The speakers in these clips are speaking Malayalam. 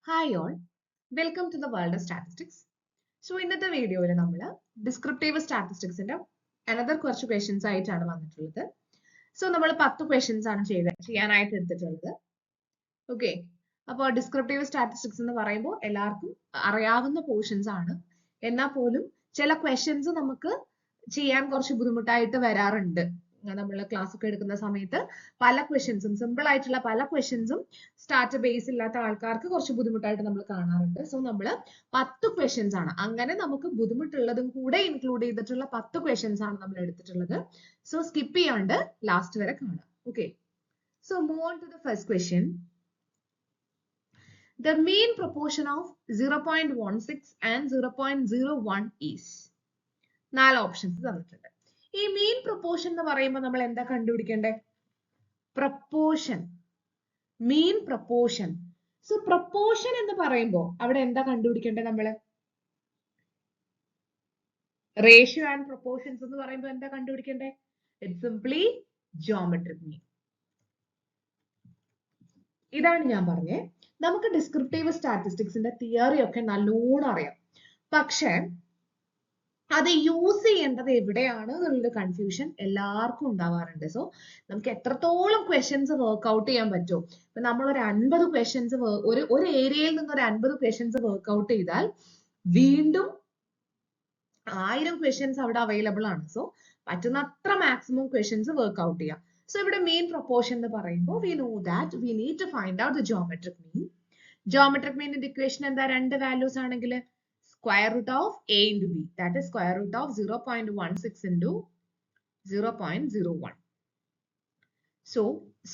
Hi all, welcome to the world of statistics. So ഇന്നത്തെ വീഡിയോയിൽ നമ്മൾ ഡിസ്ക്രിപ്റ്റീവ് സ്റ്റാറ്റിസ്റ്റിക്സിന്റെ അനദർ കുറച്ച് ക്വസ്റ്റ്യൻസ് ആയിട്ടാണ് വന്നിട്ടുള്ളത്. സോ നമ്മൾ 10 ക്വസ്റ്റ്യൻസ് ആണ് ചെയ്യാനായിട്ട് എടുത്തിട്ടുള്ളത്. ഓക്കെ, അപ്പോൾ ഡിസ്ക്രിപ്റ്റീവ് സ്റ്റാറ്റിസ്റ്റിക്സ് എന്ന് പറയുമ്പോൾ എല്ലാവർക്കും അറിയാവുന്ന പോർഷൻസ് ആണ്. എന്നാൽ പോലും ചില ക്വസ്റ്റ്യൻസ് നമുക്ക് ചെയ്യാൻ കുറച്ച് ബുദ്ധിമുട്ടായിട്ട് വരാറുണ്ട്. നമ്മൾ ക്ലാസ് ഒക്കെ എടുക്കുന്ന സമയത്ത് പല ക്വസ്റ്റ്യൻസും സിമ്പിൾ ആയിട്ടുള്ള പല ക്വസ്റ്റ്യൻസും സ്റ്റാർട്ട് ബേസ് ഇല്ലാത്ത ആൾക്കാർക്ക് കുറച്ച് ബുദ്ധിമുട്ടായിട്ട് നമ്മൾ കാണാറുണ്ട്. സോ നമ്മൾ 10 ക്വസ്റ്റ്യൻസ് ആണ്, അങ്ങനെ നമുക്ക് ബുദ്ധിമുട്ടുള്ളതും കൂടെ ഇൻക്ലൂഡ് ചെയ്തിട്ടുള്ള 10 ക്വസ്റ്റ്യൻസ് ആണ് നമ്മൾ എടുത്തിട്ടുള്ളത്. സോ സ്കിപ്പ് ചെയ്യാണ്ട് ലാസ്റ്റ് വരെ കാണാം. Okay, so move on to the first question. The mean proportion of 0.16 and 0.01 is. 4 options തന്നിട്ടുണ്ട്. ഈ മീൻ പ്രൊപ്പോർഷൻ എന്ന് പറയുമ്പോൾ നമ്മൾ എന്താ കണ്ടുപിടിക്കേണ്ടേ? Proportion, mean proportion. So proportion എന്ന് പറയുമ്പോൾ അവിടെ എന്താ കണ്ടുപിടിക്കേണ്ടത്? നമ്മള് റേഷ്യോ ആൻഡ് പ്രൊപ്പോർഷൻസ് എന്ന് പറയുമ്പോൾ എന്താ കണ്ടുപിടിക്കേണ്ടേ? ഇറ്റ്സ് സിംപ്ലി ജിയോമെട്രിക് മീൻ. ഇതാണ് ഞാൻ പറഞ്ഞേ. നമുക്ക് ഡിസ്ക്രിപ്റ്റീവ് സ്റ്റാറ്റിസ്റ്റിക്സിന്റെ തിയറി ഒക്കെ നല്ലോണം അറിയാം, പക്ഷെ അത് യൂസ് ചെയ്യേണ്ടത് എവിടെയാണ് എന്നുള്ളൊരു കൺഫ്യൂഷൻ എല്ലാവർക്കും ഉണ്ടാവാറുണ്ട്. സോ നമുക്ക് എത്രത്തോളം ക്വസ്റ്റ്യൻസ് വർക്ക്ഔട്ട് ചെയ്യാൻ പറ്റുമോ, ഇപ്പൊ നമ്മൾ ഒരു 50 ക്വസ്റ്റ്യൻസ് ഒരു ഏരിയയിൽ നിന്ന് ഒരു 50 ക്വസ്റ്റ്യൻസ് വർക്ക്ഔട്ട് ചെയ്താൽ വീണ്ടും 1000 ക്വസ്റ്റ്യൻസ് അവിടെ അവൈലബിൾ ആണ്. സോ പറ്റുന്നത്ര മാക്സിമം ക്വസ്റ്റ്യൻസ് വർക്ക്ഔട്ട് ചെയ്യാം. സോ ഇവിടെ മീൻ പ്രൊപ്പോർഷൻ എന്ന് പറയുമ്പോൾ we know that we need to find out the geometric mean. Geometric മീനിന്റെ ഇക്വേഷൻ എന്താ? 2 വാല്യൂസ് ആണെങ്കിൽ square root of a into b, that is square root of 0.16 into 0.01. So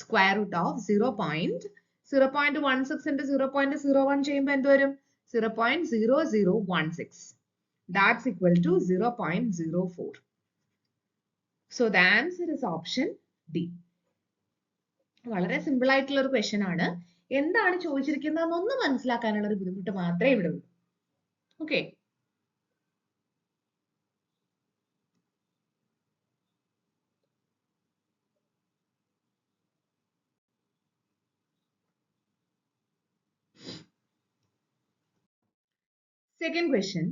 square root of 0.16 into 0.01 ചെയ്യുമ്പോൾ എന്ത് വരും? 0.0016. That's equal to 0.04. So the answer is option D. വളരെ സിമ്പിൾ ആയിട്ടുള്ള ഒരു ക്വസ്റ്റ്യൻ ആണ്. എന്താണ് ചോദിച്ചിരിക്കുന്നതെന്ന് ഒന്ന് മനസ്സിലാക്കാനുള്ള ഒരു ബുദ്ധിമുട്ട് മാത്രമേ ഇവിടെ ഉള്ളൂ. Okay. Second question.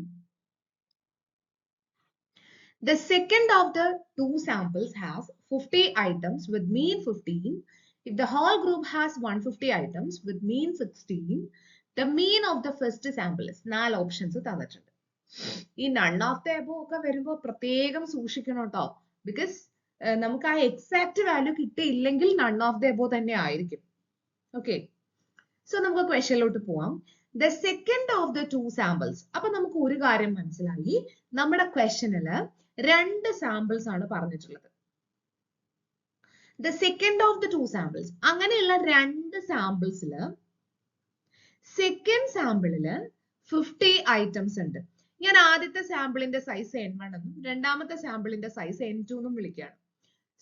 The second of the two samples has 50 items with mean 15. If the whole group has 150 items with mean 16, the mean of the first sample is. 4 options തന്നിട്ടുണ്ട്. ഈ none of the above ഒക്കെ വരുമ്പോൾ പ്രത്യേകം സൂക്ഷിക്കണം കേട്ടോ, ബിക്കോസ് നമുക്ക് ആ എക്സാക്ട് വാല്യൂ കിട്ടിയില്ലെങ്കിൽ none of the above തന്നെ ആയിരിക്കും. ഓക്കെ, സോ നമുക്ക് ക്വസ്റ്റ്യനിലോട്ട് പോവാം. The second of the two samples. അപ്പൊ നമുക്ക് ഒരു കാര്യം മനസ്സിലായി, നമ്മുടെ ക്വസ്റ്റ്യനില് 2 സാമ്പിൾസ് ആണ് പറഞ്ഞിട്ടുള്ളത്. The second of the two samples. അങ്ങനെയുള്ള 2 സാമ്പിൾസില് സെക്കൻഡ് സാമ്പിളില് 50 ഐറ്റംസ് ഉണ്ട്. ഞാൻ ആദ്യത്തെ സാമ്പിളിന്റെ സൈസ് N1 എന്നും രണ്ടാമത്തെ സാമ്പിളിന്റെ സൈസ് N2 എന്നും വിളിക്കുകയാണ്.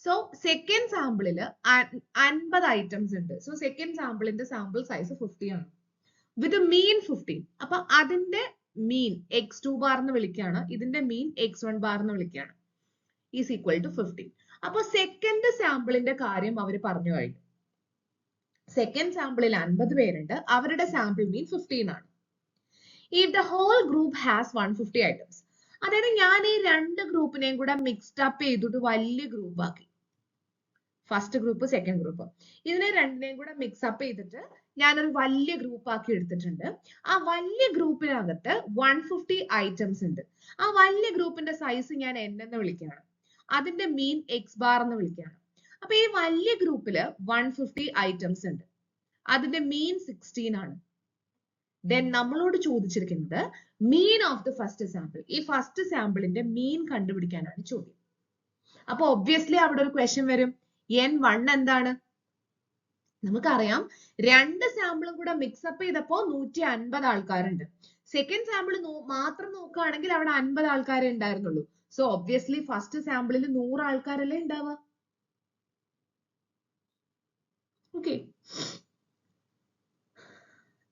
സോ സെക്കൻഡ് സാമ്പിളില് 50 ഐറ്റംസ് ഉണ്ട്. സോ സെക്കൻഡ് സാമ്പിളിന്റെ സാമ്പിൾ സൈസ് 50 ആണ് വിത്ത് മീൻ 15. അപ്പൊ അതിന്റെ മീൻ x2 ബാർ എന്ന് വിളിക്കുകയാണ്, ഇതിന്റെ മീൻ x1 ബാർ എന്ന് വിളിക്കുകയാണ്, ഈസ് ഈക്വൽ ടു 15. അപ്പൊ സെക്കൻഡ് സാമ്പിളിന്റെ കാര്യം അവർ പറഞ്ഞു കഴിഞ്ഞു. സെക്കൻഡ് സാമ്പിളിൽ 50 പേരുണ്ട്, അവരുടെ സാമ്പിൾ മീൻ 15 ആണ്. If the whole group has 150 items, അതായത് ഞാൻ ഈ 2 ഗ്രൂപ്പിനെയും കൂടെ മിക്സ്ഡ് അപ്പ് ചെയ്തിട്ട് വലിയ ഗ്രൂപ്പ് ആക്കി. ഫസ്റ്റ് ഗ്രൂപ്പ് സെക്കൻഡ് ഗ്രൂപ്പ്, ഇതിനെ രണ്ടിനെയും കൂടെ മിക്സ് അപ്പ് ചെയ്തിട്ട് ഞാനൊരു വലിയ ഗ്രൂപ്പ് ആക്കി എടുത്തിട്ടുണ്ട്. ആ വലിയ ഗ്രൂപ്പിനകത്ത് 150 ഐറ്റംസ് ഉണ്ട്. ആ വലിയ ഗ്രൂപ്പിന്റെ സൈസ് ഞാൻ N എന്ന് വിളിക്കുകയാണ്, അതിന്റെ മീൻ x ബാർ എന്ന് വിളിക്കുകയാണ്. അപ്പൊ ഈ വലിയ ഗ്രൂപ്പില് 150 ഐറ്റംസ് ഉണ്ട്, അതിന്റെ മീൻ 16 ആണ്. ദെൻ നമ്മളോട് ചോദിച്ചിരിക്കുന്നത് mean of the first sample. ഈ ഫസ്റ്റ് സാമ്പിളിന്റെ മീൻ കണ്ടുപിടിക്കാനാണ് ചോദ്യം. അപ്പൊ ഒബ്വിയസ്ലി അവിടെ ഒരു ക്വസ്റ്റ്യൻ വരും, N1 എന്താണ്? നമുക്കറിയാം 2 സാമ്പിളും കൂടെ മിക്സപ്പ് ചെയ്തപ്പോ 150 ആൾക്കാരുണ്ട്. സെക്കൻഡ് സാമ്പിൾ മാത്രം നോക്കുകയാണെങ്കിൽ അവിടെ 50 ആൾക്കാരെ ഉണ്ടായിരുന്നുള്ളൂ. സോ ഒബ്വിയസ്ലി ഫസ്റ്റ് സാമ്പിളിൽ 100 ആൾക്കാരല്ലേ ഉണ്ടാവുക. ഓക്കെ,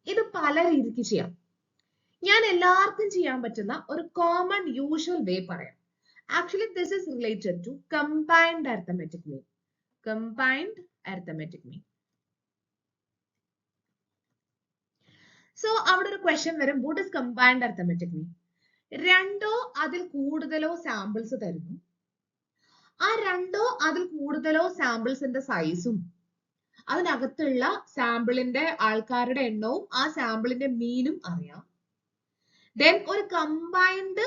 ഇത് പല രീതിക്ക് ചെയ്യാം. ഞാൻ എല്ലാവർക്കും ചെയ്യാൻ പറ്റുന്ന ഒരു കോമൺ യൂഷ്വൽ വേ പറയാം. Actually this is related to combined arithmetic mean. Combined arithmetic mean. So അവിടെ ഒരു ക്വസ്റ്റ്യൻ വരും, what is combined arithmetic mean? രണ്ടോ അതിൽ കൂടുതലോ സാമ്പിൾസ് തരുന്നു. ആ രണ്ടോ അതിൽ കൂടുതലോ സാമ്പിൾസിന്റെ സൈസും അതിനകത്തുള്ള സാമ്പിളിന്റെ ആൾക്കാരുടെ എണ്ണവും ആ സാമ്പിളിന്റെ മീനും അറിയാം. ദെൻ ഒരു കമ്പൈൻഡ്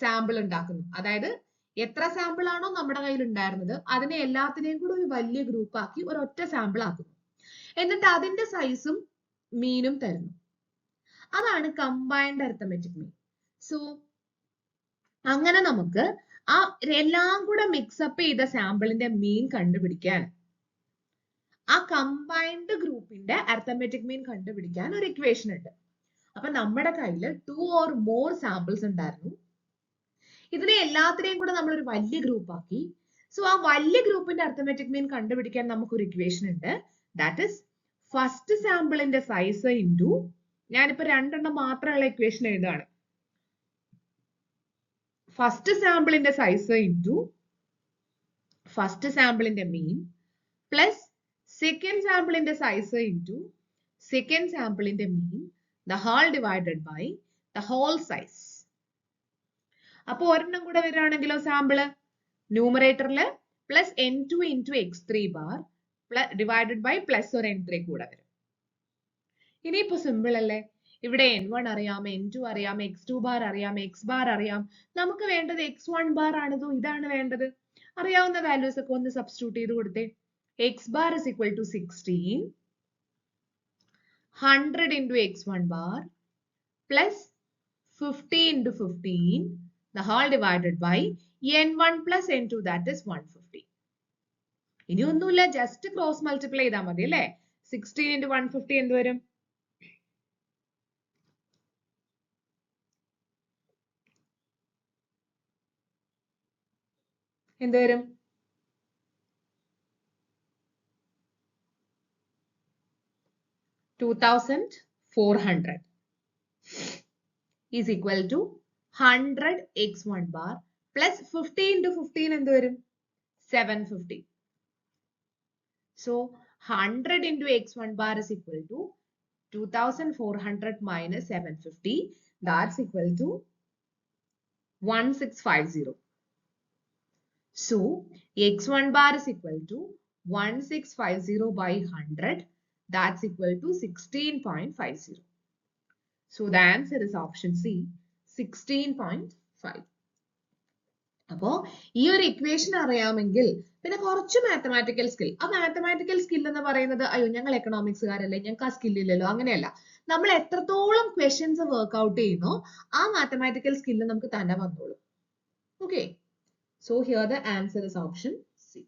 സാമ്പിൾ ഉണ്ടാക്കുന്നു. അതായത് എത്ര സാമ്പിൾ ആണോ നമ്മുടെ കയ്യിൽ ഉണ്ടായിരുന്നത് അതിനെ എല്ലാത്തിനെയും കൂടെ ഒരു വലിയ ഗ്രൂപ്പ് ആക്കി ഒരൊറ്റ സാമ്പിൾ ആക്കുന്നു. എന്നിട്ട് അതിന്റെ സൈസും മീനും തരുന്നു. അതാണ് കമ്പൈൻഡ് അരിത്തമെറ്റിക് മീൻ. സോ അങ്ങനെ നമുക്ക് ആ എല്ലാം കൂടെ മിക്സപ്പ് ചെയ്ത സാമ്പിളിന്റെ മീൻ കണ്ടുപിടിക്കാൻ, ആ കമ്പൈൻഡ് ഗ്രൂപ്പിന്റെ അരിത്തമെറ്റിക് മീൻ കണ്ടുപിടിക്കാൻ ഒരു ഇക്വേഷൻ ഉണ്ട്. അപ്പൊ നമ്മുടെ കയ്യിൽ 2 or more സാമ്പിൾസ് ഉണ്ടായിരുന്നു. ഇതിനെ എല്ലാത്തിനെയും കൂടെ നമ്മൾ ഒരു വലിയ ഗ്രൂപ്പ് ആക്കി. സോ ആ വലിയ ഗ്രൂപ്പിന്റെ അരിത്തമെറ്റിക് മീൻ കണ്ടുപിടിക്കാൻ നമുക്കൊരു ഇക്വേഷൻ ഉണ്ട്. ദാറ്റ് ഇസ് ഫസ്റ്റ് സാമ്പിളിന്റെ സൈസ് ഇൻറ്റു, ഞാനിപ്പോ രണ്ടെണ്ണം മാത്രമുള്ള ഇക്വേഷൻ എഴുതാണ്, ഫസ്റ്റ് സാമ്പിളിന്റെ സൈസ് ഇൻറ്റു ഫസ്റ്റ് സാമ്പിളിന്റെ മീൻ പ്ലസ് സെക്കൻഡ് സാമ്പിളിന്റെ സൈസ് ഇൻറ്റു സെക്കൻഡ് സാമ്പിളിന്റെ mean, the whole divided by the whole size. അപ്പൊ ഒരെണ്ണം കൂടെ വരികയാണെങ്കിലോ സാമ്പിള് ന്യൂമറേറ്ററില് plus n2 into x3 bar divided by plus ഒരു n3 കൂടെ വരും. ഇനിയിപ്പോ സിമ്പിൾ അല്ലേ? ഇവിടെ n1 അറിയാം, n2 അറിയാം, x2 ബാർ അറിയാം, x ബാർ അറിയാം. നമുക്ക് വേണ്ടത് x1 ബാർ ആണതോ ഇതാണ് വേണ്ടത്. അറിയാവുന്ന വാല്യൂസ് ഒക്കെ ഒന്ന് സബ്സ്റ്റിറ്റ്യൂട്ട് ചെയ്ത് കൊടുത്തേ. x bar is equal to 16, 100 into x1 bar plus 50 into 15, the whole divided by n1 plus n2, that is 150. ഇനി ഒന്നുമില്ല, ജസ്റ്റ് ക്രോസ് മൾട്ടിപ്ലൈ ചെയ്താൽ മതി അല്ലേ? 16 into 150 എന്ത് വരും? എന്ത് വരും? 2400 is equal to 100 x1 bar plus 50 into 15 എന്ത് വരും? 750. So 100 into x1 bar is equal to 2400 minus 750. That's equal to 1650. So x1 bar is equal to 1650 by 100. That's equal to 16.50. So the answer is option C, 16.5. അപ്പോ ഈ ഒരു ഇക്വേഷൻ അറിയാമെങ്കിൽ പിന്നെ കുറച്ച് മാത്തമാറ്റിക്കൽ സ്കിൽ. ആ മാത്തമാറ്റിക്കൽ സ്കിൽ എന്ന് പറയുന്നത് അയ്യോ ഞങ്ങൾ എക്കണോമിക്സുകാരല്ലേ, ഞങ്ങൾക്ക് ആ സ്കിൽ ഇല്ലല്ലോ, അങ്ങനെയല്ല. നമ്മൾ എത്രത്തോളം ക്വസ്റ്റ്യൻസ് വർക്ക്ഔട്ട് ചെയ്യുന്നോ ആ മാത്തമാറ്റിക്കൽ സ്കില്ല് നമുക്ക് തന്നെ വന്നോളും. Okay, so here the answer is option C.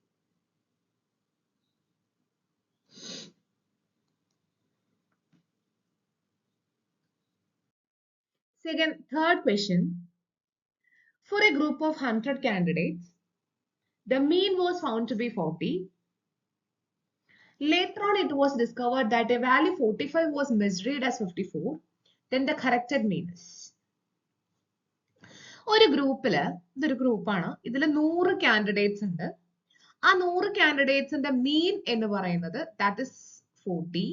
Third question. For a group of 100 candidates, the mean was found to be 40. Later on, it was discovered that a value 45 was misread as 54. Then the corrected mean is. ഒരു ഗ്രൂപ്പില്, ഇതൊരു ഗ്രൂപ്പാണ്, ഇതിൽ 100 കാൻഡിഡേറ്റ്സ് ഉണ്ട്. ആ 100 കാൻഡിഡേറ്റ്സിന്റെ മീൻ എന്ന് പറയുന്നത് ദാറ്റ് ഇസ് 40.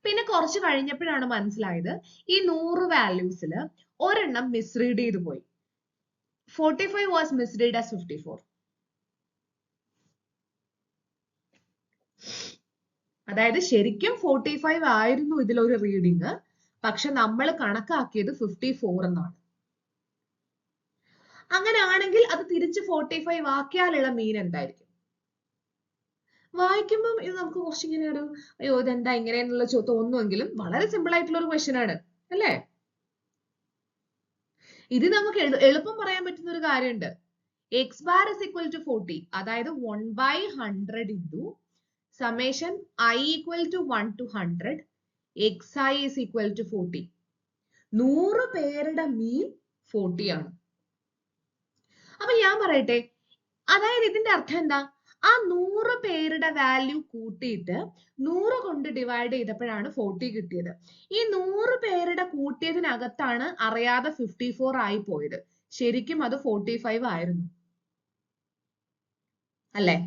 പിന്നെ കുറച്ച് കഴിഞ്ഞപ്പോഴാണ് മനസ്സിലായത് ഈ 100 വാല്യൂസിൽ ഒരെണ്ണം മിസ്റീഡ് ചെയ്തു പോയി. 45 was misread as 54. അതായത് ശരിക്കും 45 ആയിരുന്നു ഇതിലൊരു റീഡിങ്, പക്ഷെ നമ്മൾ കണക്കാക്കിയത് 54 എന്നാണ്. അങ്ങനെയാണെങ്കിൽ അത് തിരിച്ച് 45 ആക്കിയാലുള്ള മീൻ എന്തായിരിക്കും? വായിക്കുമ്പം ഇത് നമുക്ക് കുറച്ചിങ്ങനെ ഒരു അയ്യോ ഇതെന്താ ഇങ്ങനെയെന്നുള്ള തോന്നുമെങ്കിലും വളരെ സിമ്പിൾ ആയിട്ടുള്ള ഒരു ക്വസ്റ്റ്യൻ ആണ് അല്ലേ? ഇത് നമുക്ക് എളുപ്പം പറയാൻ പറ്റുന്ന ഒരു കാര്യമുണ്ട്. X bar is equal to 40, അതായത് 1/100 into summation I equal to 1 to 100 xi is equal to 40. 100 പേരുടെ മീൻ 40 ആണ്. അപ്പൊ ഞാൻ പറയട്ടെ, അതായത് ഇതിന്റെ അർത്ഥം എന്താ? ആ 100 പേരുടെ വാല്യൂ കൂട്ടിയിട്ട് 100 കൊണ്ട് ഡിവൈഡ് ചെയ്തപ്പോഴാണ് 40 കിട്ടിയത്. ഈ 100 പേരുടെ കൂട്ടിയതിനകത്താണ് അറിയാതെ 54 ആയി പോയത്. ശരിക്കും അത് 45 ആയിരുന്നു അല്ലേ?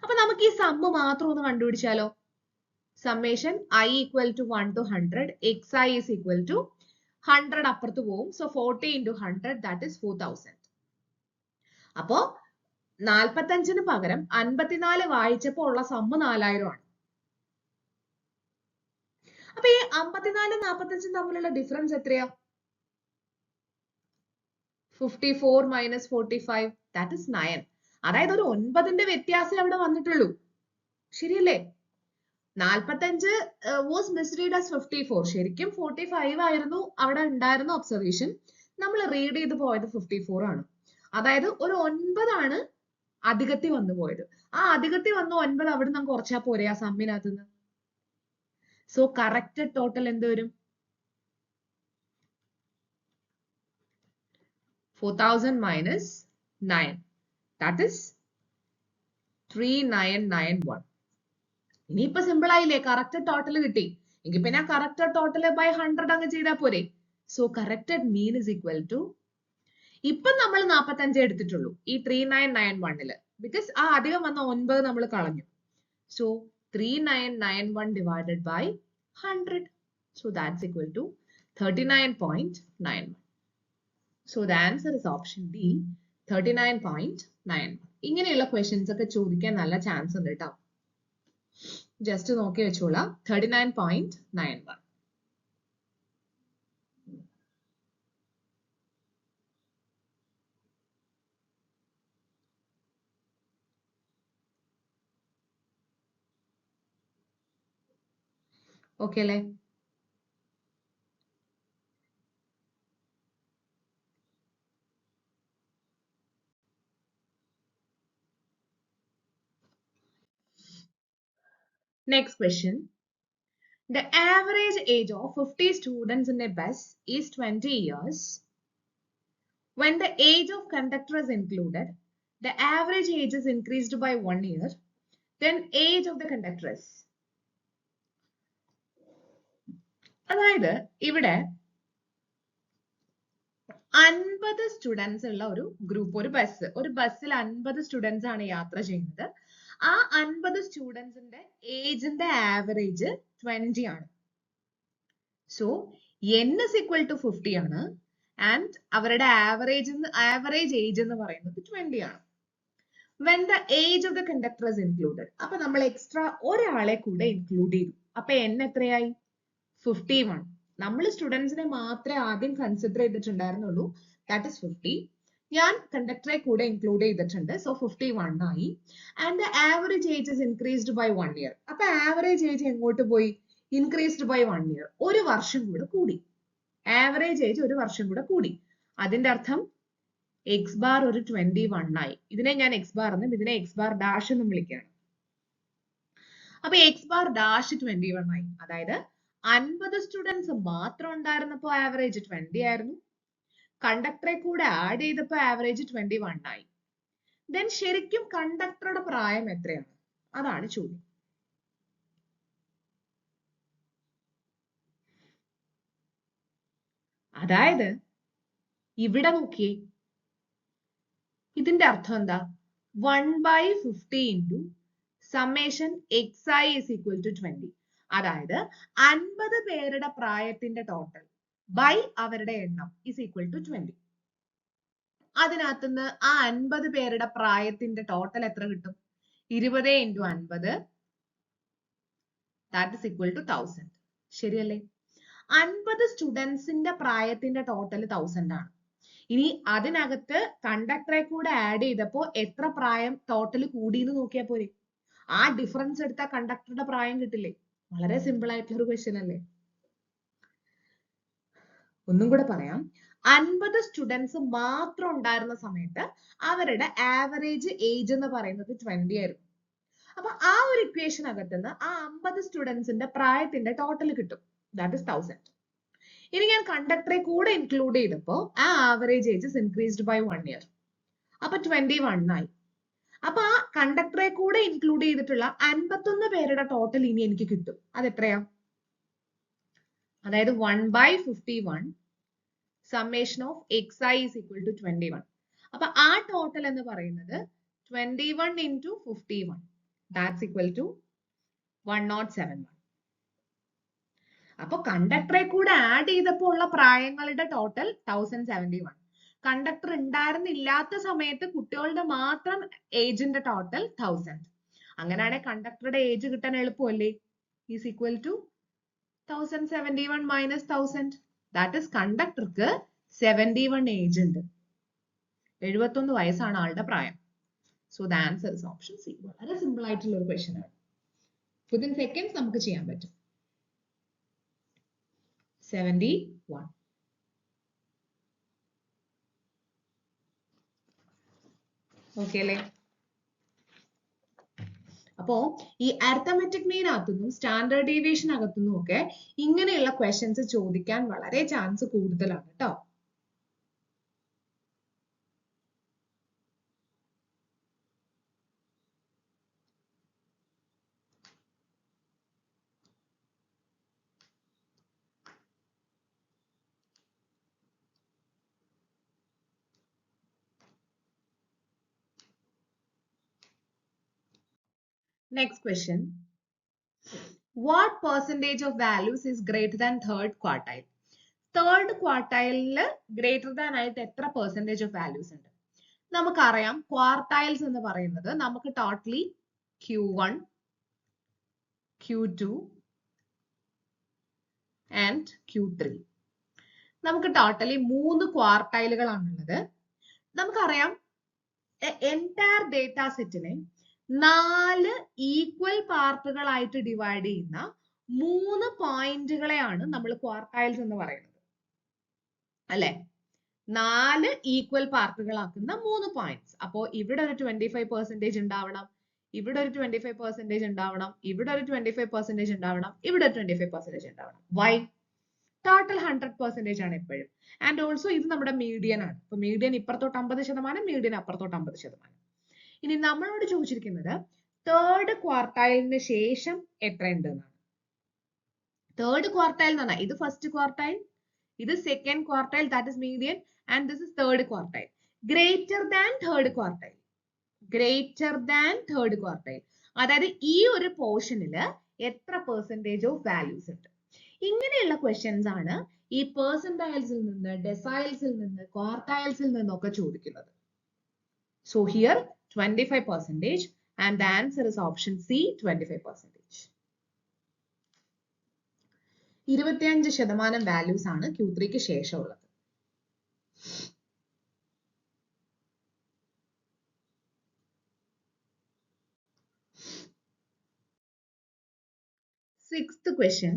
അപ്പൊ നമുക്ക് ഈ സമ്മ് മാത്രം ഒന്ന് കണ്ടുപിടിച്ചാലോ? summation I equal to 1 to 100, xi is equal to 100 അപ്പുറത്ത് പോവും. So 40 into 100, that is 4000. അപ്പോ 45 പകരം 54 വായിച്ചപ്പോൾ ഉള്ള സമ്മ് 4000 ആണ്. അപ്പൊ ഈ 54 45 തമ്മിലുള്ള ഡിഫറൻസ് എത്രയാ? 54 minus 45, that is 9. അതായത് ഒരു 9ന്റെ വ്യത്യാസം അവിടെ വന്നിട്ടുള്ളൂ. ശരിയല്ലേ? 45 was misread as 54. ശരിക്കും 45 ആയിരുന്നു അവിടെ ഉണ്ടായിരുന്ന ഒബ്സർവേഷൻ. നമ്മൾ റീഡ് ചെയ്ത് പോയത് 54 ആണ്. അതായത് ഒരു 9 ആണ് അധികത്തി വന്നു പോയത്. ആ അധികത്തി വന്ന 9 അവിടെ നിന്ന് കുറച്ചാ പോരെ ആ സമ്മിനകത്ത് നിന്ന്. സോ കറക്റ്റഡ് ടോട്ടൽ എന്ത് വരും? 4000 minus 9. That is 3991. ഇനിയിപ്പോ സിമ്പിൾ ആയില്ലേ? കറക്റ്റഡ് ടോട്ടൽ കിട്ടി. എങ്കിൽ പിന്നെ കറക്റ്റഡ് ടോട്ടൽ ബൈ 100 അങ്ങ് ചെയ്താൽ പോരെ. So corrected mean is equal to, ഇപ്പൊ നമ്മൾ 45 എടുത്തിട്ടുള്ളൂ ഈ 3991-ല്. ബിക്കോസ് ആ അധികം വന്ന 9 നമ്മൾ കളഞ്ഞു. So 3991 divided by 100. So that's equal to 39.91. So the answer is option D, 39.91. ഇങ്ങനെയുള്ള ക്വസ്റ്റ്യൻസ് ഒക്കെ ചോദിക്കാൻ നല്ല ചാൻസ് ഉണ്ട് കേട്ടോ. ജസ്റ്റ് നോക്കി വെച്ചോളാം. 39.91. ഓക്കെ അല്ലേ? Next question. The average age of 50 students in a bus is 20 years. When the age of conductor is included, the average age is increased by 1 year. Then age of the conductor is. അതായത് ഇവിടെ 50 സ്റ്റുഡൻസ് ഉള്ള ഒരു ഗ്രൂപ്പ്, ഒരു ബസ്സിൽ 50 സ്റ്റുഡൻസ് ആണ് യാത്ര ചെയ്യുന്നത്. ആ 50 സ്റ്റുഡൻസിന്റെ ഏജിന്റെ ആവറേജ് 20 ആണ്. So n is equal to 50 ആണ് ആൻഡ് അവരുടെ ആവറേജ് ഏജ് എന്ന് പറയുന്നത് 20 ആണ്. When the age of the conductor is included, അപ്പൊ നമ്മൾ എക്സ്ട്രാ ഒരാളെ കൂടെ ഇൻക്ലൂഡ് ചെയ്തു. അപ്പൊ n എത്രയായി? 51. നമ്മൾ സ്റ്റുഡൻസിനെ മാത്രമേ ആദ്യം കൺസിഡർ ചെയ്തിട്ടുണ്ടായിരുന്നുള്ളൂ. That is 50. ഞാൻ കണ്ടക്ടറെ കൂടെ ഇൻക്ലൂഡ് ചെയ്തിട്ടുണ്ട്. സോ 51 ആയി. And the average age is increased by 1 year. അപ്പൊ ആവറേജ് ഏജ് എങ്ങോട്ട് പോയി? Increased by 1 year. ഒരു വർഷം കൂടെ കൂടി. ആവറേജ് ഏജ് ഒരു വർഷം കൂടെ കൂടി. അതിന്റെ അർത്ഥം എക്സ് ബാർ ഒരു 21 ആയി. ഇതിനെ ഞാൻ എക്സ് ബാർ എന്നും ഇതിനെ എക്സ് ബാർ ഡാഷ് എന്നും വിളിക്കുകയാണ്. അപ്പൊ എക്സ് ബാർ ഡാഷ് 21 ആയി. അതായത് 50 സ്റ്റുഡൻസ് മാത്രം ഉണ്ടായിരുന്നപ്പോ ആവറേജ് 20 ആയിരുന്നു. കണ്ടക്ടറെ കൂടെ ആഡ് ചെയ്തപ്പോ ആവറേജ് 21 ആയി. ദെൻ ശരിക്കും കണ്ടക്ടറുടെ പ്രായം എത്രയാണ്? അതാണ് ചോദ്യം. അതായത് ഇവിടെ നോക്കിയേ, ഇതിന്റെ അർത്ഥം എന്താ? 1/50 into summation xi is equal to 20. അതായത് 50 പേരുടെ പ്രായത്തിന്റെ ടോട്ടൽ ബൈ അവരുടെ എണ്ണം is equal to 20. അതിനകത്തുനിന്ന് ആ 50 പേരുടെ പ്രായത്തിന്റെ ടോട്ടൽ എത്ര കിട്ടും? 20 into 50, that is equal to 1000. ശരിയല്ലേ? 50 സ്റ്റുഡൻസിന്റെ പ്രായത്തിന്റെ ടോട്ടൽ 1000 ആണ്. ഇനി അതിനകത്ത് കണ്ടക്ടറെ കൂടെ ആഡ് ചെയ്തപ്പോ എത്ര പ്രായം ടോട്ടൽ കൂടി എന്ന് നോക്കിയാൽ പോരെ. ആ ഡിഫറൻസ് എടുത്ത കണ്ടക്ടറുടെ പ്രായം കിട്ടില്ലേ? വളരെ സിമ്പിൾ ആയിട്ടുള്ള ഒരു ക്വസ്റ്റ്യൻ അല്ലേ? ഒന്നും കൂടെ പറയാം. 50 സ്റ്റുഡൻസ് മാത്രം ഉണ്ടായിരുന്ന സമയത്ത് അവരുടെ ആവറേജ് ഏജ് എന്ന് പറയുന്നത് 20 ആയിരുന്നു. അപ്പൊ ആ ഒരു ഇക്വേഷൻ അകത്തുനിന്ന് ആ 50 സ്റ്റുഡൻസിന്റെ പ്രായത്തിന്റെ ടോട്ടൽ കിട്ടും. That is 1000. ഇനി ഞാൻ കണ്ടക്ടറെ കൂടെ ഇൻക്ലൂഡ് ചെയ്തപ്പോ ആ average age increased by 1 year. അപ്പൊ 21 ആയി. അപ്പൊ ആ കണ്ടക്ടറെ കൂടെ ഇൻക്ലൂഡ് ചെയ്തിട്ടുള്ള 51 പേരുടെ ടോട്ടൽ ഇനി എനിക്ക് കിട്ടും. അതെത്രയാ? അതായത് 1/51 summation of xi is equal to 21. അപ്പൊ ആ ടോട്ടൽ എന്ന് പറയുന്നത് 21 into 51. That's equal to 1071. അപ്പൊ കണ്ടക്ടറെ കൂടെ ആഡ് ചെയ്തപ്പോൾ ഉള്ള പ്രായങ്ങളുടെ ടോട്ടൽ 1071. കണ്ടക്ടർ ഉണ്ടായിരുന്നില്ലാത്ത സമയത്ത് കുട്ടികളുടെ മാത്രം ഏജിന്റെ ടോട്ടൽ 1000. അങ്ങനെയാണെങ്കിൽ കണ്ടക്ടറുടെ ഏജ് കിട്ടാൻ എളുപ്പമല്ലേ? Is equal to 1071 minus 1000. That is കണ്ടക്ടർക്ക് 71 ഏജ് ഉണ്ട്. 71 വയസ്സാണ് ആളുടെ പ്രായം. So the answer is option C. വളരെ സിമ്പിൾ ആയിട്ടുള്ള ഒരു ക്വസ്റ്റ്യൻ ആണ്. വിത്തിൻ സെക്കൻഡ്സ് നമുക്ക് ചെയ്യാൻ പറ്റും. 71. ഓക്കെ അല്ലേ? അപ്പോ ഈ അരിത്തമെറ്റിക് മീൻ അകത്തുനിന്നും സ്റ്റാൻഡേർഡ് ഡീവിയേഷൻ അകത്തുനിന്നും ഒക്കെ ഇങ്ങനെയുള്ള ക്വസ്റ്റ്യൻസ് ചോദിക്കാൻ വളരെ ചാൻസ് കൂടുതലാണ് കേട്ടോ. Next question. What percentage of values is greater than third quartile? Third quartile greater than ആയിട്ട് എത്ര percentage of values ഉണ്ട്? നമുക്കറിയാം quartiles എന്ന് പറയുന്നത് നമുക്ക് totally Q1, Q2 and Q3. നമുക്ക് ടോട്ടലി 3 ക്വാർട്ടൈലുകളാണുള്ളത്. നമുക്കറിയാം എൻറ്റയർ ഡേറ്റാ സെറ്റിനെ 4 ഈക്വൽ പാർട്ടുകളായിട്ട് ഡിവൈഡ് ചെയ്യുന്ന 3 പോയിന്റുകളെയാണ് നമ്മൾ ക്വാർട്ടൈൽസ് എന്ന് പറയുന്നത്. അല്ലെ? 4 ഈക്വൽ പാർട്ടുകളാക്കുന്ന 3 പോയിന്റ്സ്. അപ്പോ ഇവിടെ ഒരു 25% ഉണ്ടാവണം, ഇവിടെ ഒരു 25% ഉണ്ടാവണം, ഇവിടെ ഒരു 25% ഉണ്ടാവണം, ഇവിടെ ഒരു 25% ഉണ്ടാവണം. വൈ? ടോട്ടൽ 100% ആണ് എപ്പോഴും. ആൻഡ് ഓൾസോ ഇത് നമ്മുടെ മീഡിയൻ ആണ്. അപ്പൊ മീഡിയൻ ഇപ്പുറത്തോട്ട് 50%, മീഡിയൻ അപ്പുറത്തോട്ട് 50%. ഇനി നമ്മളോട് ചോദിച്ചിരിക്കുന്നത് തേർഡ് ക്വാർട്ടൈലിന് ശേഷം എത്ര ഉണ്ട് എന്നാണ്. തേർഡ് ക്വാർട്ടൈൽ എന്ന് പറഞ്ഞാൽ ഇത് ഫസ്റ്റ് ക്വാർട്ടൈൽ, ഇത് second quartile, that is median, and this is third quartile. Greater than third quartile, greater than third quartile, അതായത് ഈ ഒരു പോർഷനിൽ എത്ര പെർസെന്റേജ് ഓഫ് വാല്യൂസ് ഉണ്ട്. ഇങ്ങനെയുള്ള ക്വസ്റ്റ്യൻസ് ആണ് ഈ പെർസെന്റൈൽസിൽ നിന്ന്, ഡെസൈൽസിൽ നിന്ന്, ക്വാർട്ടൈൽസിൽ നിന്നൊക്കെ ചോദിക്കുന്നത്. So here 25% and the answer is option C, 25%. 25% values ആണ് Q3ക്ക് ശേഷമുള്ളത്. Sixth question.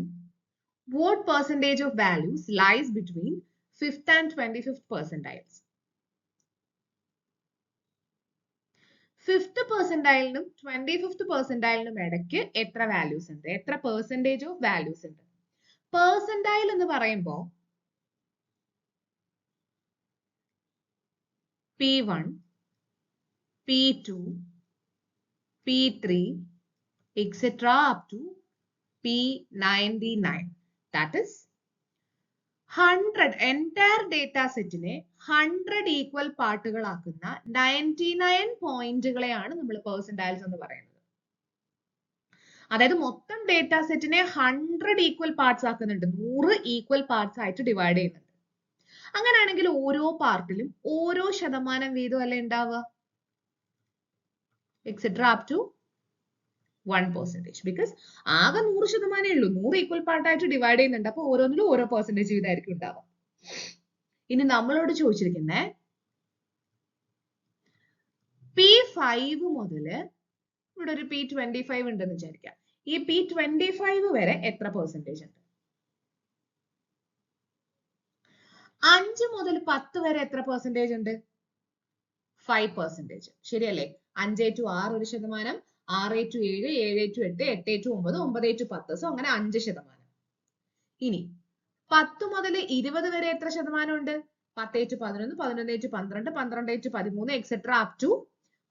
What percentage of values lies between 5th and 25th percentiles? 5th percentileനും 25th percentileനും ഇടയ്ക്ക് എത്ര വാല്യൂസ് ഉണ്ട്? എത്ര പെർസെന്റേജ് ഓഫ് വാല്യൂസ് ഉണ്ട്? പെർസെന്റൈൽ എന്ന് പറയുമ്പോൾ P1, P2, P3, etc. up to P99. That is 100 entire data setനെ 100 equal പാർട്ടുകളാക്കുന്ന 99 പോയിന്റുകളെയാണ് നമ്മൾ പെർസെന്റൈൽസ് എന്ന് പറയുന്നത്. അതായത് മൊത്തം ഡേറ്റാ സെറ്റിനെ 100 ഈക്വൽ പാർട്സ് ആക്കുന്നുണ്ട്, 100 ഈക്വൽ പാർട്സ് ആയിട്ട് ഡിവൈഡ് ചെയ്യുന്നുണ്ട്. അങ്ങനെയാണെങ്കിൽ ഓരോ പാർട്ടിലും ഓരോ ശതമാനം വീതം അല്ലേ ഉണ്ടാവുക, എക്സെട്ര അപ് ടു 1%. ബിക്കോസ് ആകെ 100% ഉള്ളൂ, 100 ഈക്വൽ പാർട്ടായിട്ട് ഡിവൈഡ് ചെയ്യുന്നുണ്ട്. അപ്പൊ ഓരോന്നിലും ഓരോ പെർസെന്റേജ് വീതമായിരിക്കും ഉണ്ടാവുക. ഇനി നമ്മളോട് ചോദിച്ചിരിക്കുന്നത് P5 മുതല് ഇവിടെ ഒരു P25 ഉണ്ടെന്ന് വിചാരിക്കാം. ഈ P25 വരെ എത്ര പെർസെന്റേജ് ഉണ്ട്? 5 മുതൽ 10 വരെ എത്ര പെർസെന്റേജ് ഉണ്ട്? 5%. ശരിയല്ലേ? 5/6 1%, 6/7, 7/8, 8/9, 9/10. സോ അങ്ങനെ 5%. ഇനി 10 മുതൽ 20 വരെ എത്ര ശതമാനം ഉണ്ട്? 10/11, 11/12, 12/13, എക്സെട്ര അപ് ടു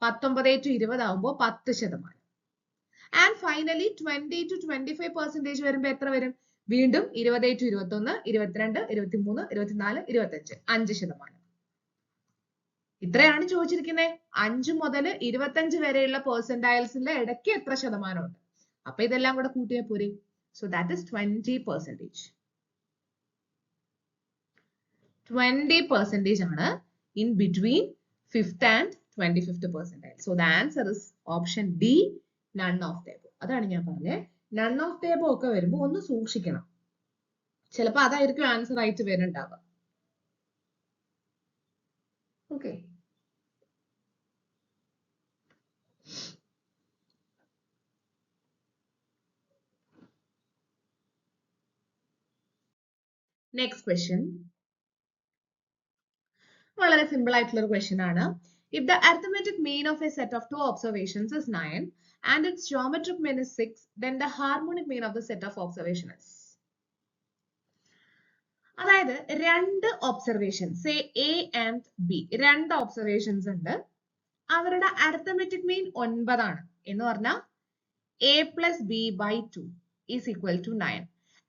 19/20 ആവുമ്പോൾ 10%. ആൻഡ് ഫൈനലി 20 to 25% വരുമ്പോൾ എത്ര വരും? വീണ്ടും 20/21, 22, 23, 24, 25, 5%. ഇത്രയാണ് ചോദിച്ചിരിക്കുന്നത്. 5 മുതൽ 25 വരെയുള്ള പെർസെന്റൈൽസിന്റെ ഇടയ്ക്ക് എത്ര ശതമാനം ഉണ്ട്? അപ്പൊ ഇതെല്ലാം കൂടെ കൂട്ടിയാൽ പോരെ. So that is 20%. 20% ആണ് in between 5th and 25th percentile. So the answer is option D, none of the above. അതാണ് ഞാൻ പറഞ്ഞത്. None of the above ഒക്കെ വരുമ്പോൾ ഒന്ന് സൂക്ഷിക്കണം. ചിലപ്പോൾ അതായിരിക്കും ആൻസർ ആയിട്ട് വരുന്നുണ്ടാവുക. ഓക്കെ. Next question. വളരെ സിമ്പിൾ ആയിട്ടുള്ള ഒരു ക്വസ്റ്റ്യൻ ആണ്. If the arithmetic mean of a set of two observations is 9 and its geometric mean is 6, then the harmonic mean of the set of observation is. അതായത് രണ്ട് ഒബ്സർവേഷൻസ് എ ആൻഡ് ബി, രണ്ട് ഒബ്സർവേഷൻസ് ഉണ്ട്. അവരുടെ അരിത്തമെറ്റിക് മീൻ 9 ആണ് എന്ന് പറഞ്ഞാൽ a+b/2 is equal to 9.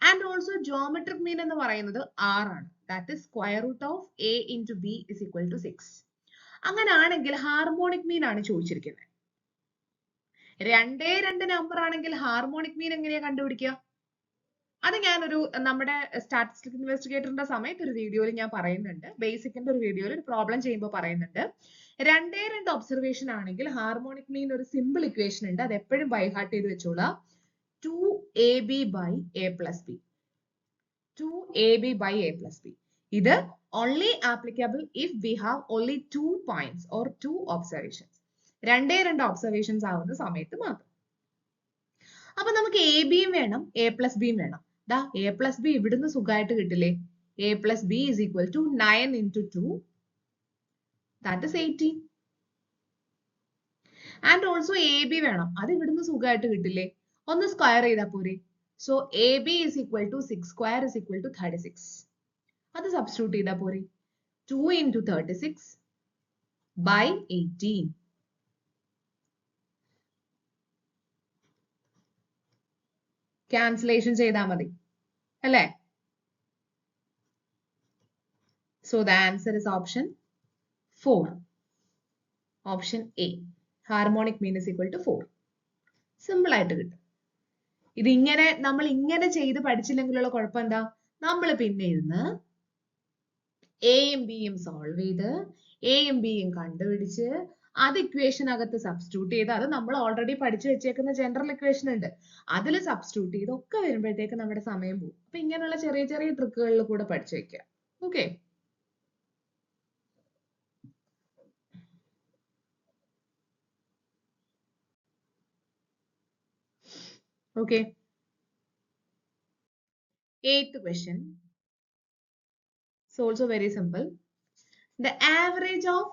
And also geometric mean എന്ന് പറയുന്നത് 6 ആണ്. That is square root of a into b is equal to 6. അങ്ങനെയാണെങ്കിൽ ഹാർമോണിക് മീൻ ആണ് ചോദിച്ചിരിക്കുന്നത്. രണ്ട് നമ്പർ ആണെങ്കിൽ ഹാർമോണിക് മീൻ എങ്ങനെയാ കണ്ടുപിടിക്കുക? അത് ഞാനൊരു നമ്മുടെ സ്റ്റാറ്റിസ്റ്റിക് ഇൻവെസ്റ്റിഗേറ്ററിന്റെ സമയത്ത് ഒരു വീഡിയോയിൽ ഞാൻ പറയുന്നുണ്ട്. ബേസിക്കിന്റെ ഒരു വീഡിയോയിൽ ഒരു പ്രോബ്ലം ചെയ്യുമ്പോൾ പറയുന്നുണ്ട്. രണ്ട് ഒബ്സർവേഷൻ ആണെങ്കിൽ ഹാർമോണിക് മീൻ ഒരു സിമ്പിൾ ഇക്വേഷൻ ഉണ്ട്. അത് എപ്പോഴും ബൈ ഹാർട്ട് ചെയ്ത് വെച്ചോളാം. 2ab/a+b. 2ab/a+b. ഇത് only applicable if we have only 2 points or 2 observations. രണ്ട് ഒബ്സർവേഷൻസ് ആവുന്ന സമയത്ത് മാത്രം. അപ്പൊ നമുക്ക് എ ബിയും വേണം a+bയും വേണം. ദാ a+b ഇവിടുന്ന് സുഖമായിട്ട് കിട്ടില്ലേ? a+b is equal to 9 into 2, that is 18. And also ab വേണം, അത് ഇവിടുന്ന് സുഖമായിട്ട് കിട്ടില്ലേ? ഒന്ന് സ്ക്വയർ ചെയ്താൽ പോരെ. So ab is equal to 6 square is equal to 36. അത് സബ്സ്റ്റിറ്റ്യൂട്ട് ചെയ്താൽ പോരെ. 2 into 36/18. ക്യാൻസലേഷൻ ചെയ്താൽ മതി അല്ലേ? So the answer is option 4. Option A, harmonic mean is equal to 4. Simple ആയിട്ട് കിട്ടും. ഇതിങ്ങനെ നമ്മൾ ഇങ്ങനെ ചെയ്ത് പഠിച്ചില്ലെങ്കിലുള്ള കുഴപ്പം എന്താ? നമ്മൾ പിന്നെ ഇരുന്ന് എയും ബിയും സോൾവ് ചെയ്ത് എയും ബിയും കണ്ടുപിടിച്ച് അത് ഇക്വേഷൻ അകത്ത് സബ്സ്റ്റിറ്റ്യൂട്ട് ചെയ്ത്, അത് നമ്മൾ ഓൾറെഡി പഠിച്ചു വെച്ചേക്കുന്ന ജനറൽ ഇക്വേഷൻ ഉണ്ട്, അതിൽ സബ്സ്റ്റിറ്റ്യൂട്ട് ചെയ്ത് ഒക്കെ വരുമ്പോഴത്തേക്ക് നമ്മുടെ സമയം പോകും. അപ്പൊ ഇങ്ങനെയുള്ള ചെറിയ ചെറിയ ട്രിക്കുകളിൽ കൂടെ പഠിച്ചു വെക്കുക. Okay. Okay. 8th question. It's also very simple. The average of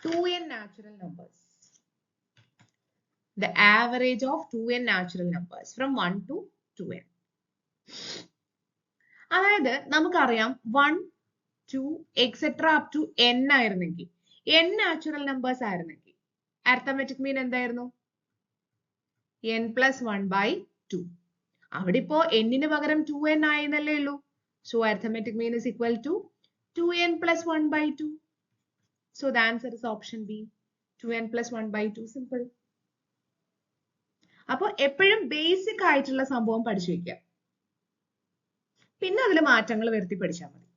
2n natural numbers. The average of 2n natural numbers from 1 to 2n. അതായത് നമുക്കറിയാം 1, 2, etc. up to n ആയിരുന്നെങ്കിൽ, n നാച്ചുറൽ നമ്പേഴ്സ് ആയിരുന്നെങ്കിൽ അരിത്തമെറ്റിക് മീൻ എന്തായിരുന്നു? n+1/2. അവിടെ ഇപ്പോ n-ന് പകരം 2n ആയെന്നല്ലേ ഉള്ളൂ. So arithmetic mean is equal to 2n+1/2. So the answer is option B, 2n+1/2. Simple. അപ്പൊ എപ്പോഴും ബേസിക് ആയിട്ടുള്ള സംഭവം പഠിച്ചു വെക്കുക, പിന്നെ അതിൽ മാറ്റങ്ങൾ വരുത്തി പഠിച്ചാൽ മതി.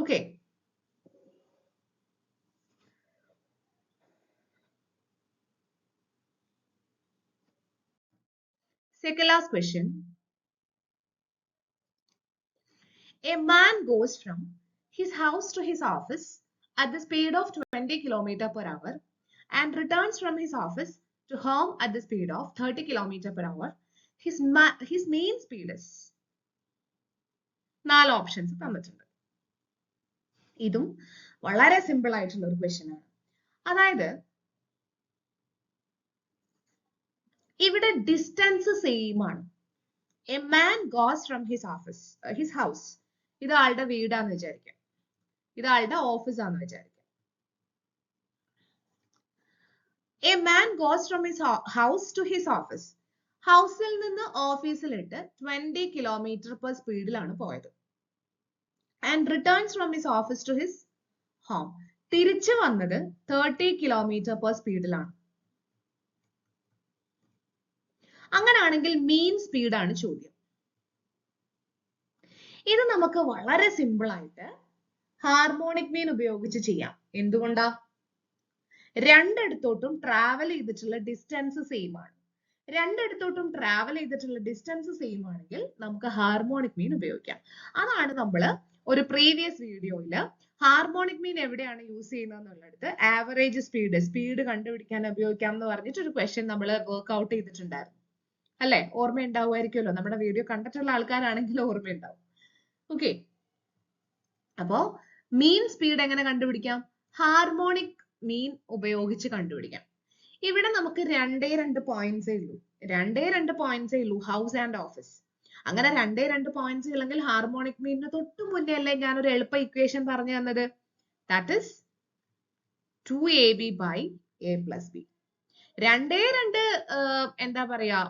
Okay. Second last question. A man goes from his house to his office at the speed of 20 km/h and returns from his office to home at the speed of 30 km/h. His mean speed is. 4 options തന്നിട്ടുണ്ട്. ഇതും വളരെ സിമ്പിൾ ആയിട്ടുള്ള ഒരു ക്വസ്റ്റ്യൻ ആണ്. അതായത് ഇവിടെ ഡിസ്റ്റൻസ് സെയിം ആണ്. A man goes from his house. ഇത് ആളുടെ വീടാന്ന് വിചാരിക്കാം, ഇത് ആളുടെ ഓഫീസാന്ന് വിചാരിക്കാം. A man goes from his house to his office. ഹൗസിൽ നിന്ന് ഓഫീസിലിട്ട് 20 km/h പോയത്. And returns from his office to his home തിരിച്ചു വന്നത് 30 km/സ്പീഡിലാണ്. അങ്ങനാണെങ്കിൽ മീൻ സ്പീഡാണ് ചോദ്യം. ഇത് നമുക്ക് വളരെ സിമ്പിൾ ആയിട്ട് ഹാർമോണിക് മീൻ ഉപയോഗിച്ച് ചെയ്യാം. എന്തുകൊണ്ടാ? രണ്ടിടത്തോട്ടും ട്രാവൽ ചെയ്തിട്ടുള്ള ഡിസ്റ്റൻസ് സെയിം ആണ്. രണ്ടിടത്തോട്ടും ട്രാവൽ ചെയ്തിട്ടുള്ള ഡിസ്റ്റൻസ് സെയിം ആണെങ്കിൽ നമുക്ക് ഹാർമോണിക് മീൻ ഉപയോഗിക്കാം. അതാണ് നമ്മൾ ഒരു പ്രീവിയസ് വീഡിയോയിൽ ഹാർമോണിക് മീൻ എവിടെയാണ് യൂസ് ചെയ്യുന്നത് എന്നുള്ളത് ആവറേജ് സ്പീഡ് കണ്ടുപിടിക്കാൻ ഉപയോഗിക്കാം എന്ന് പറഞ്ഞിട്ട് ഒരു ക്വസ്റ്റ്യൻ നമ്മൾ വർക്ക്ഔട്ട് ചെയ്തിട്ടുണ്ടായിരുന്നു അല്ലെ? ഓർമ്മയുണ്ടാവുമായിരിക്കുമല്ലോ, നമ്മുടെ വീഡിയോ കണ്ടിട്ടുള്ള ആൾക്കാരാണെങ്കിൽ ഓർമ്മയുണ്ടാവും. ഓക്കെ, അപ്പോ മീൻ സ്പീഡ് എങ്ങനെ കണ്ടുപിടിക്കാം? ഹാർമോണിക് മീൻ ഉപയോഗിച്ച് കണ്ടുപിടിക്കാം. ഇവിടെ നമുക്ക് രണ്ട് പോയിന്റ്സേ ഉള്ളൂ, ഹൗസ് ആൻഡ് ഓഫീസ്. അങ്ങനെ രണ്ട് പോയിന്റ്സ് ഉള്ളെങ്കിൽ ഹാർമോണിക് മീനിന് തൊട്ട് മുന്നേ അല്ലേ ഞാനൊരു എളുപ്പ ഇക്വേഷൻ പറഞ്ഞു തന്നത്? That is 2ab by a plus b. എന്താ പറയാ,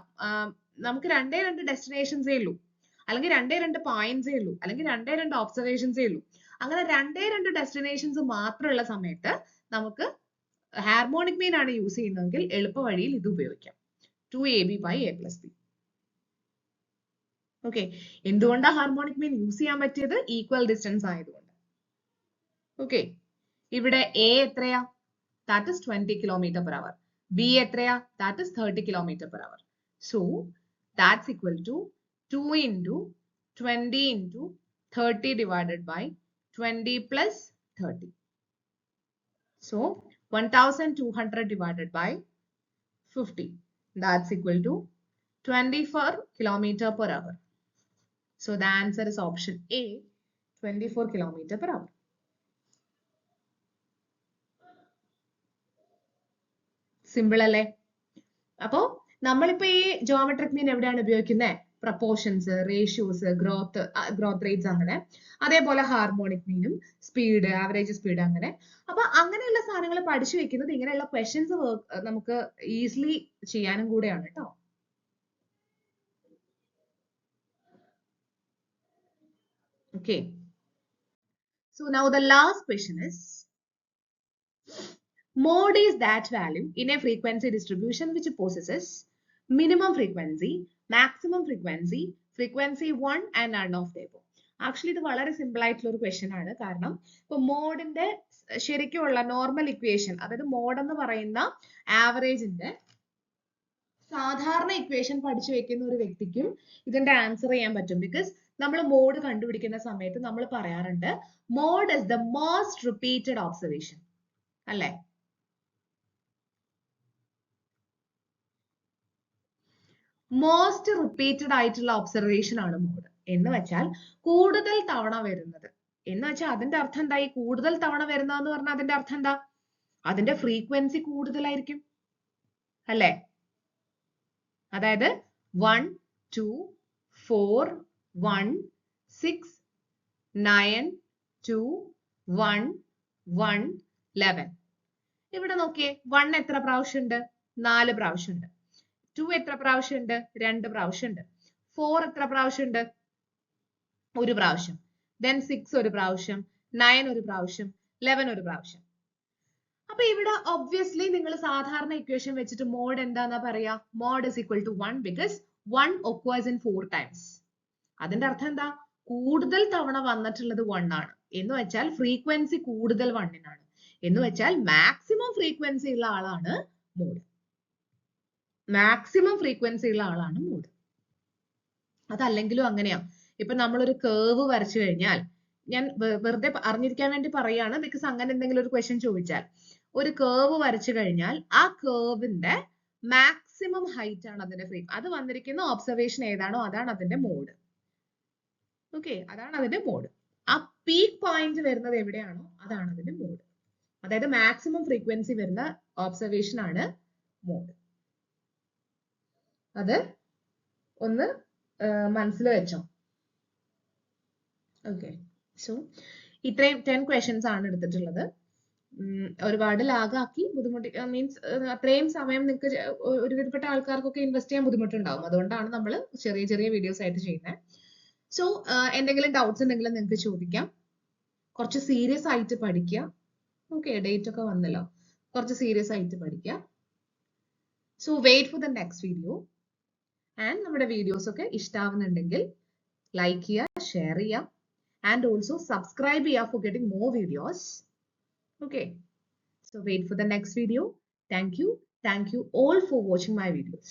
നമുക്ക് രണ്ട് ഡെസ്റ്റിനേഷൻസേ ഉള്ളൂ, അല്ലെങ്കിൽ രണ്ട് പോയിന്റ്സേ ഉള്ളൂ, അല്ലെങ്കിൽ രണ്ട് ഒബ്സർവേഷൻസേ ഉള്ളൂ. അങ്ങനെ രണ്ട് ഡെസ്റ്റിനേഷൻസ് മാത്രമുള്ള സമയത്ത് നമുക്ക് ഹാർമോണിക് മീൻ ആണ് യൂസ് ചെയ്യുന്നതെങ്കിൽ എളുപ്പ വഴിയിൽ ഇത് ഉപയോഗിക്കാം, 2ab by a plus b. Okay, എന്തുകൊണ്ടാണ് ഹാർമോണിക് മീൻ യൂസ് ചെയ്യാൻ പറ്റിയത്? ഈക്വൽ ഡിസ്റ്റൻസ് ആയതുകൊണ്ട്. ഓക്കെ, ഇവിടെ a എത്രയാ? That is 20 km/h. b എത്രയാ? That is 30 km/h. So that's equal to 2 into 20 into 30 divided by 20 plus 30. So 1200 divided by 50. That's equal to 24 km/h. So the answer is option A, 24 km/h. Simple അല്ലേ? അപ്പോ നമ്മളിപ്പോ ഈ ജോമെട്രിക് മീൻ എവിടെയാണ് ഉപയോഗിക്കുന്നത്? പ്രപ്പോർഷൻസ്, റേഷ്യോസ്, ഗ്രോത്ത് റേറ്റ്സ്, അങ്ങനെ. അതേപോലെ ഹാർമോണിക് മീനും സ്പീഡ്, ആവറേജ് സ്പീഡ്, അങ്ങനെ. അപ്പൊ അങ്ങനെയുള്ള സാധനങ്ങൾ പഠിച്ചു വെക്കുന്നത് ഇങ്ങനെയുള്ള ക്വസ്റ്റ്യൻസ് നമുക്ക് ഈസിലി ചെയ്യാനും കൂടെയാണ് കേട്ടോ. Okay, so now the last question is, mode is that value in a frequency distribution which possesses minimum frequency, maximum frequency, frequency 1 and none of the above. Actually ഇത് വളരെ സിമ്പിൾ ആയിട്ടുള്ള ഒരു ക്വസ്റ്റ്യൻ ആണ്. കാരണം ഇപ്പൊ മോഡിന്റെ ശരിക്കുള്ള നോർമൽ ഇക്വേഷൻ, അതായത് മോഡ് എന്ന് പറയുന്ന ആവറേജിന്റെ സാധാരണ ഇക്വേഷൻ പഠിച്ചു വെക്കുന്ന ഒരു വ്യക്തിക്കും ഇതിന്റെ ആൻസർ ചെയ്യാൻ പറ്റും. ബിക്കോസ് നമ്മൾ മോഡ് കണ്ടുപിടിക്കുന്ന സമയത്ത് നമ്മൾ പറയാറുണ്ട് mode is the most repeated observation, അല്ലെ? മോസ്റ്റ് റിപ്പീറ്റഡ് ആയിട്ടുള്ള ഒബ്സർവേഷൻ ആണ് മോഡ്. എന്ന് വെച്ചാൽ കൂടുതൽ തവണ വരുന്നത്. എന്ന് വെച്ചാൽ അതിന്റെ അർത്ഥം എന്താ? ഈ കൂടുതൽ തവണ വരുന്നതെന്ന് പറഞ്ഞാൽ അതിന്റെ അർത്ഥം എന്താ? അതിന്റെ ഫ്രീക്വൻസി കൂടുതലായിരിക്കും, അല്ലെ? അതായത് 1, 2, 4, 1, 6, 9, 2, 1, 1, 11. ഇവിടെ നോക്കിയേ, 1 എത്ര പ്രാവശ്യം ഉണ്ട്? 4 പ്രാവശ്യം ഉണ്ട്. 2 എത്ര പ്രാവശ്യം ഉണ്ട്? 2 പ്രാവശ്യം ഉണ്ട്. 4 എത്ര പ്രാവശ്യം ഉണ്ട്? 1 പ്രാവശ്യം. then 6 ഒരു പ്രാവശ്യം, 9 ഒരു പ്രാവശ്യം, 11 ഒരു പ്രാവശ്യം. അപ്പൊ ഇവിടെ ഒബ്വിയസ്ലി നിങ്ങൾ സാധാരണ ഇക്വേഷൻ വെച്ചിട്ട് മോഡ് എന്താന്നാ പറയാ? Mode is equal to 1 because 1 occurs in 4 times. അതിന്റെ അർത്ഥം എന്താ? കൂടുതൽ തവണ വന്നിട്ടുള്ളത് 1 ആണ്. എന്ന് വെച്ചാൽ ഫ്രീക്വൻസി കൂടുതൽ 1-നാണ്. എന്ന് വെച്ചാൽ മാക്സിമം ഫ്രീക്വൻസി ഉള്ള ആളാണ് മോഡ്. മാക്സിമം ഫ്രീക്വൻസി ഉള്ള ആളാണ് മോഡ്. അതല്ലെങ്കിലും അങ്ങനെയാ. ഇപ്പൊ നമ്മളൊരു കേർവ് വരച്ചു കഴിഞ്ഞാൽ, ഞാൻ വെറുതെ അറിഞ്ഞിരിക്കാൻ വേണ്ടി പറയാണ്, ബിക്കോസ് അങ്ങനെ എന്തെങ്കിലും ഒരു ക്വസ്റ്റ്യൻ ചോദിച്ചാൽ, ഒരു കേർവ് വരച്ചു കഴിഞ്ഞാൽ ആ കേർവിന്റെ മാക്സിമം ഹൈറ്റ് ആണ് അതിന്റെ അത് വന്നിരിക്കുന്ന ഒബ്സർവേഷൻ ഏതാണോ അതാണ് അതിന്റെ മോഡ്. ഓക്കെ, അതാണ് അതിന്റെ മോഡ്. ആ പീക്ക് പോയിന്റ് വരുന്നത് എവിടെയാണോ അതാണ് അതിന്റെ മോഡ്. അതായത് മാക്സിമം ഫ്രീക്വൻസി വരുന്ന ഒബ്സർവേഷൻ ആണ് മോഡ്. അത് ഒന്ന് മനസ്സിൽ വെച്ചോ. ഓക്കെ, സോ ഇത്രയും 10 ക്വസ്റ്റ്യൻസ് ആണ് എടുത്തിട്ടുള്ളത്. ഒരുപാട് ലാഗാക്കി ബുദ്ധിമുട്ടി, മീൻസ് അത്രയും സമയം നിങ്ങൾക്ക് ഒരുവിധപ്പെട്ട ആൾക്കാർക്കൊക്കെ ഇൻവെസ്റ്റ് ചെയ്യാൻ ബുദ്ധിമുട്ടുണ്ടാവും. അതുകൊണ്ടാണ് നമ്മൾ ചെറിയ ചെറിയ വീഡിയോസ് ആയിട്ട് ചെയ്യുന്നത്. സോ എന്തെങ്കിലും ഡൗട്ട്സ് ഉണ്ടെങ്കിൽ നിങ്ങൾക്ക് ചോദിക്കാം. കുറച്ച് സീരിയസ് ആയിട്ട് പഠിക്കുക. ഓക്കെ, ഡേറ്റ് ഒക്കെ വന്നല്ലോ, കുറച്ച് സീരിയസ് ആയിട്ട് പഠിക്കുക. So wait for the next video. And നമ്മുടെ വീഡിയോസ് ഒക്കെ ഇഷ്ടാവുന്നുണ്ടെങ്കിൽ ലൈക്ക് ചെയ്യുക, ഷെയർ ചെയ്യുക, ആൻഡ് ഓൾസോ സബ്സ്ക്രൈബ് ചെയ്യുക for getting more videos. Okay, so wait for the next video. Thank you all for watching my videos.